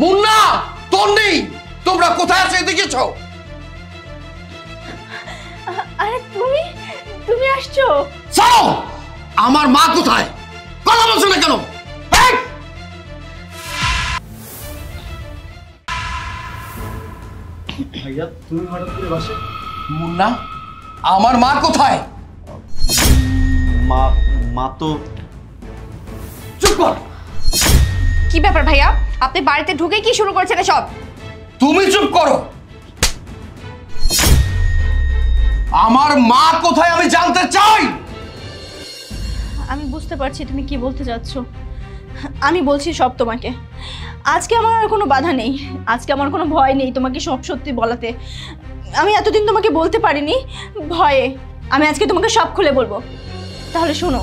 মুন্না, তন্নি, তোমরা কোথায় আছো দেখেছো? আরে তুমি আসছো? চলো, আমার মা কোথায়? কথা বলছো না কেন? ভাইয়া তুমি হঠাৎ করে বাসে? মুন্না, আমার মা কোথায়? মা তো। চুপ কর। কি ব্যাপার ভাইয়া, আপনি বাড়িতে ঢুকে কি শুরু করছেন এসব? তুমি চুপ করো। আমার মা কোথায় আমি জানতে চাই। আমি বুঝতে পারছি তুমি কি বলতে যাচ্ছ। আমি বলছি সব তোমাকে। আজকে আমার আর কোনো বাধা নেই, আজকে আমার কোনো ভয় নেই তোমাকে সব সত্যি বলাতে। আমি এতদিন তোমাকে বলতে পারিনি ভয়ে, আমি আজকে তোমাকে সব খুলে বলবো। তাহলে শোনো।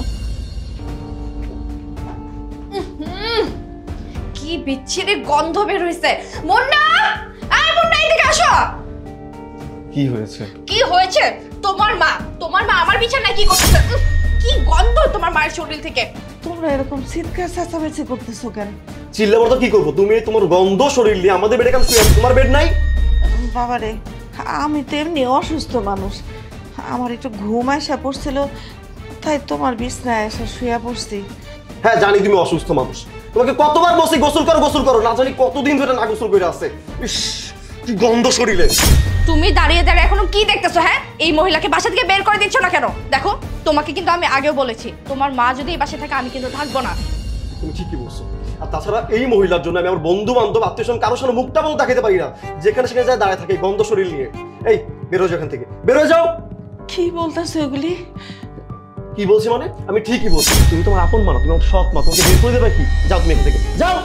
কি বিচ্ছিরি গন্ধ বের হইছে। মুন্না, আয় মুন্না, এদিকে আসো। কি হয়েছে? কি হয়েছে? তোমার মা আমার বিছানায় কি করতেছে? কি গন্ধ তোমার মায়ের শরীর থেকে। তোমরা এরকম চিৎকার চেঁচামেচি করতেছো কেন? চিল্লাবো তো কি করবো? তুমি তোমার গন্ধ শরীর নিয়ে আমাদের বেডে কেন শুয়ে আছো? তোমার বেড নাই? বাবারে, আমি তো এমনি অসুস্থ মানুষ, আমার একটু ঘুম আসা পড়ছিল, তাই তোমার বিছনায় এসে শুয়ে পড়ছি। হ্যাঁ জানি তুমি অসুস্থ মানুষ, তোমাকে কতবার বসে গোসল করো, না জানি কতদিন ধরে না গোসল করে আছে। ইস, কি গন্ধ শরীরে। তুমি দাঁড়িয়ে দাঁড়িয়ে এখনো কি দেখতেছো? হ্যাঁ, এই মহিলাকে বাসা থেকে বের করে দিচ্ছ না কেন? দেখো, তোমাকে কিন্তু আমি আগেও বলেছি তোমার মা যদি এই বাসায় থাকে আমি কিন্তু থাকবো না। তুমি ঠিকই বলছো। আর তাছাড়া এই মহিলার জন্য আমি আমার বন্ধু বান্ধব আত্মীয় স্বজন কারোর সামনে মুখটা বলতে দেখাতে পারি না, যেখানে সেখানে যায় দাঁড়ায় থাকে এই গন্ধ শরীর নিয়ে। এই বেরো এখান থেকে, বেরো যাও। কি বলতেছো এগুলি? কি বলছি মানে? আমি ঠিকই বলছি, তুমি তোমার আপন মা না, তুমি আমার সৎ মা, তোমাকে বের করে দেবে কি? যাও তুমি এখান থেকে, যাও।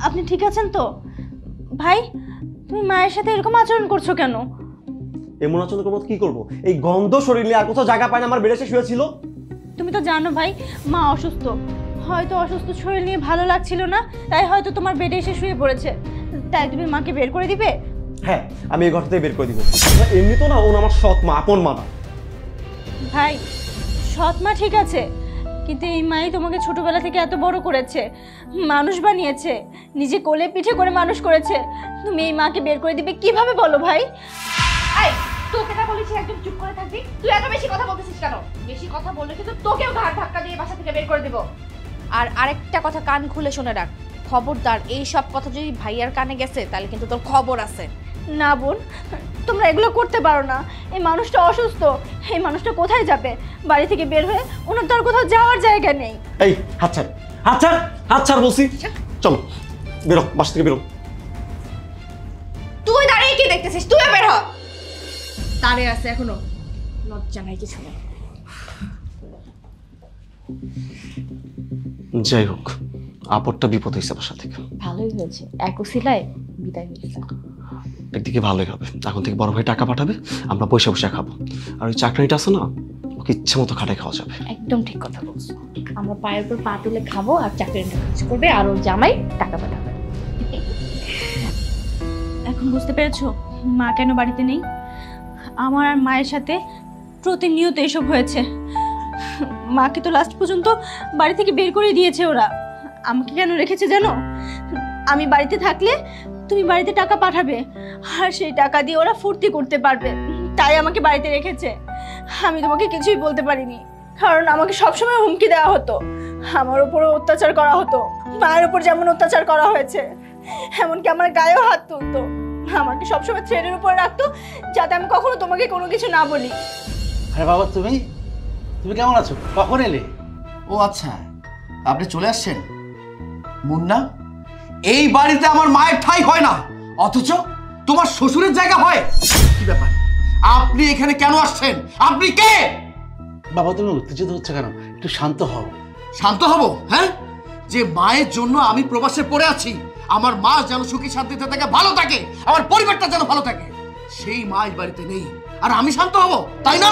আপনি ঠিক আছেন তো ভাই? তুমি মায়ের সাথে এরকম আচরণ করছো কেন? এমন আচরণ করবো কি করবো? এই গন্ধ শরীর নিয়ে আর কোথাও জায়গা পায় না, আমার বেড়ে এসে শুয়েছিল। তুমি তো জানো ভাই, মা অসুস্থ, হয়তো অসুস্থ শরীর নিয়ে ভালো লাগছিল না, তাই হয়তো তোমার বেডে এসে শুয়ে পড়েছে, তাই তুমি মাকে বের করে দিবে? হ্যাঁ, আমি এই ঘর থেকে বের করে দিব। এমনি তো না, ও আমার সৎ মা, আপন মা না। ভাই, সৎ মা ঠিক আছে, কিন্তু এই মাই তোমাকে ছোটবেলা থেকে এত বড় করেছে, মানুষ বানিয়েছে, নিজে কোলে পিঠে করে মানুষ করেছে, তুমি এই মাকে বের করে দিবে কিভাবে বলো ভাই? এই, তোকে না বলেছি একদম চুপ করে থাকবি? তুই এত বেশি কথা বলতেছিস কেন? বেশি কথা বললে কিন্তু তোকেও ঘাড় ধাক্কা দিয়ে বাসা থেকে বের করে দেব। আর আরেকটা কথা কান খুলে শুনে রাখ, খবরদার এই সব কথা যদি ভাইয়ার কানে গেছে তাহলে কিন্তু তোর খবর আছে। না বোন, তোমরা এগুলো করতে পারো না। এই মানুষটা অসুস্থ, এই মানুষটা কোথায় যাবে? বাড়ি থেকে বের হয়ে ওনার তো আর কোথাও যাওয়ার জায়গা নেই। এই হাত ছাড় বলছি। চলো বেরো, বাসা থেকে বেরো। তুই দাঁড়িয়ে কি দেখতেছিস? তুই বের হ। দাঁড়িয়ে আছে এখনো, লজ্জা নাই কিছু না। যাই হোক, আপদটা বিপদ হয়েছে বাসা থেকে। ভালোই হয়েছে, এক উসিলায় বিদায় হয়েছে। একদিকে ভালোই হবে, এখন থেকে বড় ভাই টাকা পাঠাবে, আমরা বসে বসে খাবো। আর ওই চাকরিটা আছে না, ওকে ইচ্ছে মতো খাটাই খাওয়া যাবে। একদম ঠিক কথা বলছো, আমরা পায়ের উপর পা তুলে খাবো আর চাকরিটা কাজ করবে আর ওর জামাই টাকা পাঠাবে। এখন বুঝতে পেরেছো মা কেন বাড়িতে নেই? আমার আর মায়ের সাথে প্রতিনিয়ত এসব হয়েছে। মাকে তো লাস্ট পর্যন্ত বাড়ি থেকে বের করে দিয়েছে ওরা। আমাকে কেন রেখেছে জানো? আমি বাড়িতে থাকলে তুমি বাড়িতে টাকা পাঠাবে আর সেই টাকা দিয়ে ওরা ফুর্তি করতে পারবে, তাই আমাকে বাড়িতে রেখেছে। আমি তোমাকে কিছুই বলতে পারিনি, কারণ আমাকে সবসময় হুমকি দেওয়া হতো, আমার উপরও অত্যাচার করা হতো। মায়ের উপর যেমন অত্যাচার করা হয়েছে, এমনকি আমার গায়েও হাত তুলতো, আমাকে সবসময় থ্রেডের উপর রাখতো যাতে আমি কখনো তোমাকে কোনো কিছু না বলি। আরে বাবা, তুমি কেমন আছো? কখন এলে? ও আচ্ছা, আপনি চলে আসছেন। মুন্না, এই বাড়িতে আমার মায়ের ঠাঁই হয় না, অথচ তোমার শ্বশুরের জায়গা হয়। কি ব্যাপার? আপনি এখানে কেন আসছেন? আপনি কে? বাবা, তুমি উত্তেজিত হচ্ছে কেন? একটু শান্ত হও। শান্ত হব? হ্যাঁ, যে মায়ের জন্য আমি প্রবাসে পড়ে আছি, আমার মা যেন সুখী শান্তিতে থাকে, ভালো থাকে, আমার পরিবারটা যেন ভালো থাকে, সেই মা এই বাড়িতে নেই, আর আমি শান্ত হব, তাই না?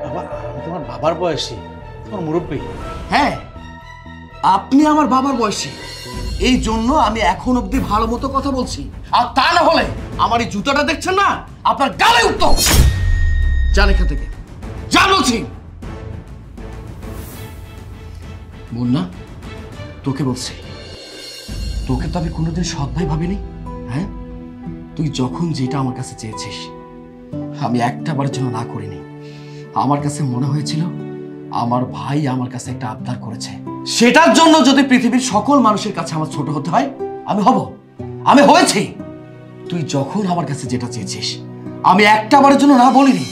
বাবা, আমি তোমার বাবার বয়সী, তোমার মুরব্বী। হ্যাঁ, আপনি আমার বাবার বয়সী, এই জন্য আমি এখন অব্দি ভালো মতো কথা বলছি, আর তা না হলে আমার এই জুতাটা দেখছেন না, আপনার গালে উঠতো। যান এখান থেকে, যা বলছি। মুন্না, তোকে বলছি, তোকে তো আমি কোনোদিন সৎ ভাই ভাবিনি। হ্যাঁ, তুই যখন যেটা আমার কাছে চেয়েছিস আমি একটা বারের জন্য না করিনি। আমার কাছে মনে হয়েছিল আমার ভাই আমার কাছে একটা আবদার করেছে, সেটার জন্য যদি পৃথিবীর সকল মানুষের কাছে আমার ছোট হতে হয় আমি হব, আমি হয়েছি। তুই যখন আমার কাছে যেটা চেয়েছিস আমি একটা বারের জন্য না বলিনি,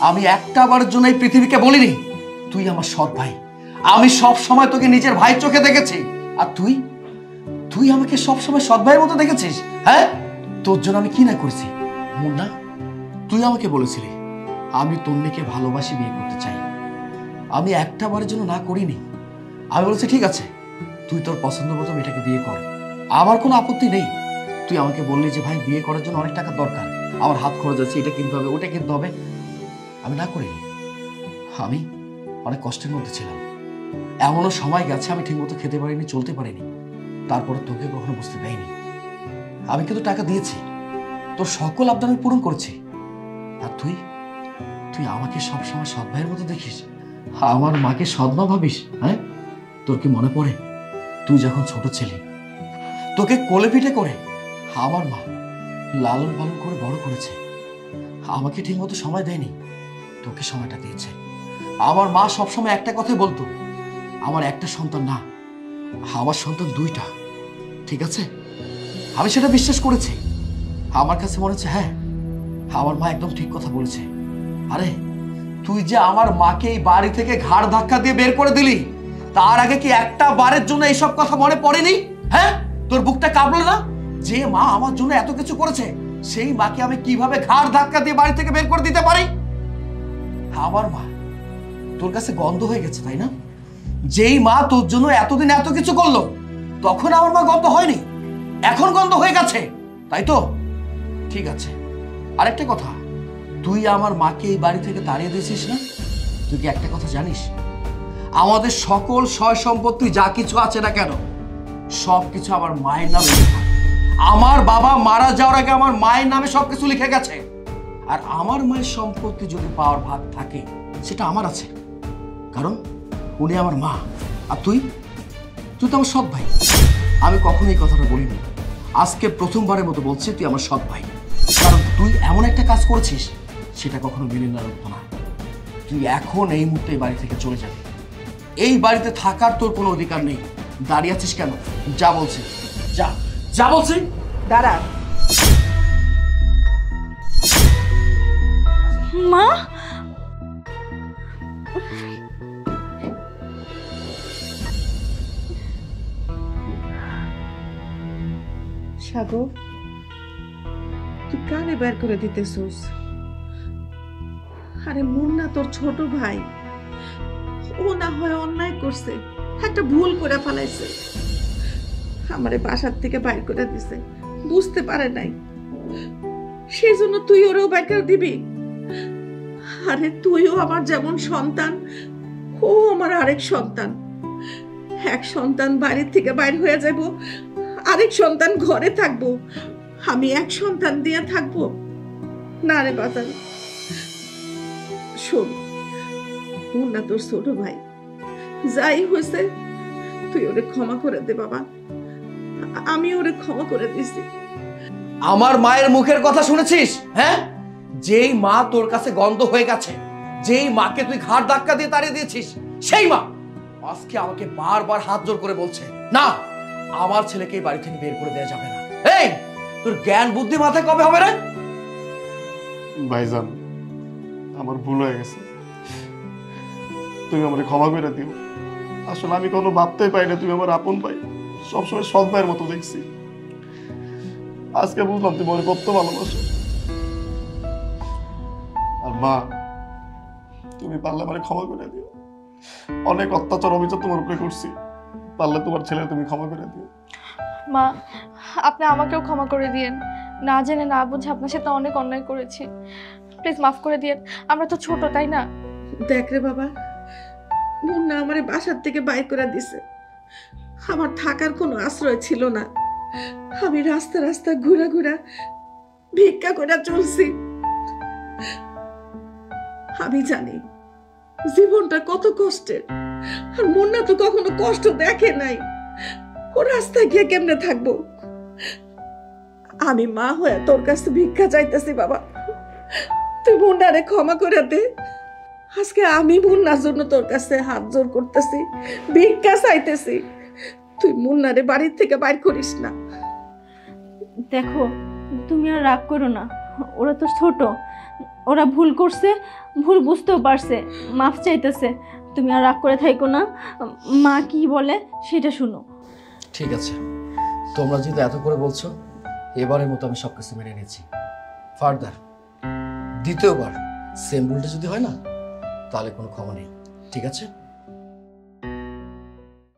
আমি একটা বারের জন্য এই পৃথিবীকে বলিনি তুই আমার সৎ ভাই। আমি সব সময় তোকে নিজের ভাই চোখে দেখেছি, আর তুই তুই আমাকে সব সময় সৎ ভাইয়ের মতো দেখেছিস। হ্যাঁ, তোর জন্য আমি কি না করেছি মুন্না? তুই আমাকে বলেছিলি আমি তন্নিকে ভালোবাসি, বিয়ে করতে চাই। আমি একটা বারের জন্য না করিনি। আমি বলেছি ঠিক আছে, তুই তোর পছন্দ মতো মেয়েটাকে বিয়ে কর, আমার কোনো আপত্তি নেই। তুই আমাকে বললি যে ভাই বিয়ে করার জন্য অনেক টাকা দরকার, আমার হাত খরচ আছে, এটা কিনতে হবে ওটা কিনতে হবে। আমি না করিনি। আমি অনেক কষ্টের মধ্যে ছিলাম, এমনও সময় গেছে আমি ঠিকমতো খেতে পারিনি, চলতে পারিনি, তারপরে তোকে কখনো বুঝতে দেয়নি। আমি কিন্তু টাকা দিয়েছি, তোর সকল আবদার আমি পূরণ করেছি। আর তুই তুই আমাকে সবসময় সৎ ভাইয়ের মতো দেখিস, আমার মাকে সৎ মা ভাবিস। হ্যাঁ, তোর কি মনে পড়ে তুই যখন ছোট ছিলি তোকে কোলে পিঠে করে আমার মা লালন পালন করে বড় করেছে, আমাকে ঠিক মতো সময় দেয়নি, তোকে সময়টা দিয়েছে। আমার মা সবসময় একটা কথাই বলতো, আমার একটা সন্তান না, আমার সন্তান দুইটা। ঠিক আছে, আমি সেটা বিশ্বাস করেছি। আমার কাছে মনে হচ্ছে হ্যাঁ, আমার মা একদম ঠিক কথা বলেছে। আরে তুই যে আমার মাকে এই বাড়ি থেকে ঘাড় ধাক্কা দিয়ে বের করে দিলি, তার আগে কি একটা বারের জন্য এইসব কথা মনে পড়েনি? হ্যাঁ, তোর বুকটা কাঁপলো না? যে মা আমার জন্য এত কিছু করেছে সেই মাকে আমি কিভাবে ঘাড় ধাক্কা দিয়ে বাড়ি থেকে বের করে দিতে পারি? আমার মা তোর কাছে গন্ধ হয়ে গেছে, তাই না? যেই মা তোর জন্য এতদিন এত কিছু করলো তখন আমার মা গন্ধ হয়নি, এখন গন্ধ হয়ে গেছে, তাই তো? ঠিক আছে, আরেকটা কথা, তুই আমার মাকে এই বাড়ি থেকে তাড়িয়ে দিয়েছিস না? তুই কি একটা কথা জানিস, আমাদের সকল সয় সম্পত্তি যা কিছু আছে না কেন সবকিছু আমার মায়ের নামে লেখা। আমার বাবা মারা যাওয়ার আগে আমার মায়ের নামে সবকিছু লিখে গেছে, আর আমার মায়ের সম্পত্তি যদি পাওয়ার ভাগ থাকে সেটা আমার আছে, কারণ উনি আমার মা। আর তুই তুই তো আমার সৎ ভাই। আমি কখনো এই কথাটা বলিনি, আজকে প্রথমবারের মতো বলছি তুই আমার সৎ ভাই, কারণ তুই এমন একটা কাজ করেছিস সেটা কখনো মেনে নেওয়ার মতো না। তুই এখন এই মুহূর্তে এই বাড়ি থেকে চলে যাবি, এই বাড়িতে থাকার তোর কোনো অধিকার নেই। দাঁড়িয়ে আছিস কেন? যা বলছি, যা যা বলছি। দাঁড়া। মা, সাগর, তুই কানে বের করে দিতেছিস? আরে মুন্না তোর ছোট ভাই, ও না হয় অন্যায় করছে, একটা ভুল করে ফেলাইছে, আমারে বাসার থেকে বাইর করে দিছে, বুঝতে পারে নাই, সেই জন্য তুই ওরেও বাইর করে দিবি? আরে তুইও আমার যেমন সন্তান, ও আমার আরেক সন্তান। এক সন্তান বাড়ির থেকে বাইর হয়ে যাব, আরেক সন্তান ঘরে থাকবো, আমি এক সন্তান দিয়ে থাকবো না রে বাজার। শোন, মুন্না তোর ছোট ভাই, যাই হয়েছে তুই ওরে ক্ষমা করে দে বাবা, আমি ওরে ক্ষমা করে দিছি। আমার মায়ের মুখের কথা শুনেছিস? হ্যাঁ, যেই মা তোর কাছে গন্ধ হয়ে গেছে, যেই মাকে তুই ঘাড় ধাক্কা দিয়ে তাড়িয়ে দিয়েছিস, সেই মা আজকে আমাকে বারবার হাত জোর করে বলছে না, আমার ছেলেকে এই বাড়ি থেকে বের করে দেওয়া যাবে না। এই তোর জ্ঞান বুদ্ধি মাথায় কবে হবে রে? ভাইজান, আমার ভুল হয়ে গেছে, তুমি আমাকে ক্ষমা করে দিও। আসলে আমি কোনো ভাবতেই পাই না তুমি আমার আপন ভাই, সবসময় সৎ ভাইয়ের মতো দেখছি, আজকে বুঝলাম তুমি আমার কত ভালোবাসো। আর মা, তুমি পারলে আমার ক্ষমা করে দিও, অনেক অত্যাচার অভিযোগ তোমার উপরে করছি, পারলে তোমার ছেলে তুমি ক্ষমা করে দিও। মা, আপনি আমাকেও ক্ষমা করে দিয়েন, না জেনে না বুঝে আপনার সাথে অনেক অন্যায় করেছি, প্লিজ মাফ করে দিয়েন, আমরা তো ছোট তাই না? দেখ রে বাবা, মুন্না আমারে বাসার থেকে বাইর করে দিছে, আমার থাকার কোনো আশ্রয় ছিল না, আমি রাস্তা রাস্তা ঘুরা ঘুরা ভিক্ষা করে চলছি। আমি জানি জীবনটা কত কষ্টের, আর মুন্না তো কখনো কষ্ট দেখে নাই, ও রাস্তায় গিয়ে কেমনে থাকবো? আমি মা হয়ে তোর কাছে ভিক্ষা চাইতেছি বাবা, তুই মুন্নারে ক্ষমা করে দে। আজকে আমি মুন্নার জন্য তোর কাছে হাত জোর করতেছি, ভিক্ষা চাইতেছি, তুই মুন্নারে বাড়ির থেকে বাইর করিস না। দেখো, তুমি আর রাগ করো না, ওরা তো ছোট, ওরা ভুল করছে, ভুল বুঝতেও পারছে, মাফ চাইতেছে। তুমি আর রাগ করে থাইকো না, মা কি বলে সেটা শুনো। ঠিক আছে, তোমরা যদি এত করে বলছো, এবারের মতো আমি সবকিছু মেনে নিয়েছি। ফার্দার দ্বিতীয়বার সেম ভুলটা যদি হয় না, তাহলে কোনো ক্ষমা নেই, ঠিক আছে?